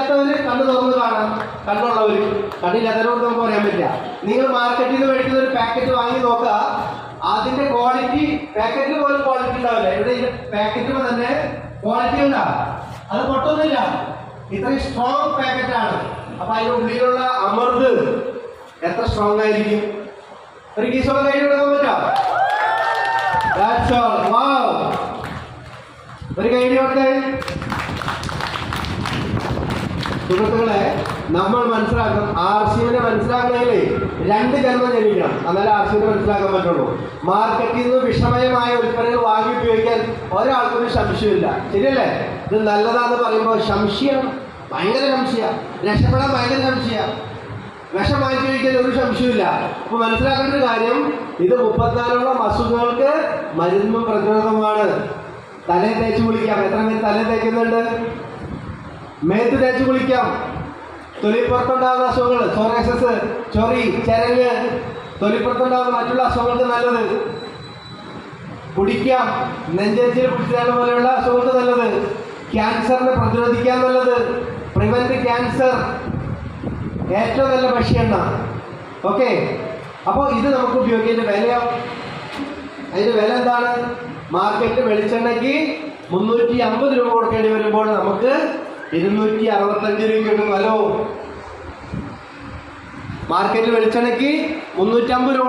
കണ്ണില്ലാത്തവര് കണ്ണ് തുറന്ന് കാണാം, കണ്ണുള്ളവര്. കണ്ണില്ലാത്തവരോട് നമുക്ക് പറയാൻ പറ്റില്ല. നിങ്ങൾ മാർക്കറ്റിൽ നിന്ന് മേടിക്കുന്ന ഒരു പാക്കറ്റ് വാങ്ങി നോക്കുക, അതിന്റെ ക്വാളിറ്റി പാക്കറ്റിൽ പോലും ക്വാളിറ്റി ഉണ്ടാവില്ല. ഇവിടെ പാക്കറ്റിൽ തന്നെ ക്വാളിറ്റി ഉണ്ടാവും, അത് പൊട്ടൊന്നുമില്ല. ഇത്രയും സ്ട്രോങ് പാക്കറ്റാണ്. അപ്പൊ അതിന്റെ ഉള്ളിലുള്ള അമൃത് എത്ര സ്ട്രോങ് ആയിരിക്കും? ഒരു കീസോടെ കൈ കൊടുക്കാൻ പറ്റാം? ഒരു കൈ കൊടുത്തേ. സുഹൃത്തുക്കളെ, നമ്മൾ മനസ്സിലാക്കണം, ആർസിവിനെ മനസ്സിലാക്കണമെങ്കിലേ 2 ജന്മം ജനിക്കണം, എന്നാലേ ആർസിവിനെ മനസ്സിലാക്കാൻ പറ്റുള്ളൂ. മാർക്കറ്റിൽ നിന്ന് വിഷമയമായ ഉൽപ്പന്നങ്ങൾ വാങ്ങി ഉപയോഗിക്കാൻ ഒരാൾക്കൊരു സംശയമില്ല. ശരിയല്ലേ? ഇത് നല്ലതാന്ന് പറയുമ്പോൾ സംശയം, ഭയങ്കര സംശയ, രക്ഷപ്പെടാൻ ഭയങ്കര സംശയ. വിഷം വാങ്ങിച്ചു കഴിക്കാൻ ഒരു സംശയമില്ല. അപ്പൊ മനസ്സിലാക്കേണ്ട ഒരു കാര്യം, ഇത് 34ഓളം അസുഖങ്ങൾക്ക് മരുന്നും പ്രതിരോധമാണ്. തലയിൽ തേച്ച് കുളിക്കാം. എത്ര പേര് തലയിൽ തേക്കുന്നുണ്ട്? മേത്ത് തേച്ച് കുളിക്കാം. തൊലിപ്പുറത്തുണ്ടാകുന്ന അസുഖങ്ങൾ, സോറിയാസിസ്, ചൊറി, ചരങ്ങ്, തൊലിപ്പുറത്തുണ്ടാകുന്ന മറ്റുള്ള അസുഖങ്ങൾക്ക് നല്ലത്. കുടിക്കാം. നെഞ്ചരിച്ചിൽ പിടിച്ചാൽ പോലെയുള്ള അസുഖങ്ങൾക്ക് നല്ലത്. ക്യാൻസറിനെ പ്രതിരോധിക്കാൻ നല്ലത്. Prevent cancer. ഏറ്റവും നല്ല ഭക്ഷ്യെണ്ണ. ഓക്കെ, അപ്പോൾ ഇത് നമുക്ക് ഉപയോഗിക്കേണ്ട വിലയോ? അതിന്റെ വില എന്താണ്? മാർക്കറ്റ് വെളിച്ചെണ്ണയ്ക്ക് 350 രൂപ കൊടുക്കേണ്ടി വരുമ്പോൾ നമുക്ക് 265 രൂപ കിട്ടും. ഹലോ, മാർക്കറ്റിൽ വെളിച്ചെണ്ണയ്ക്ക് 350 രൂപ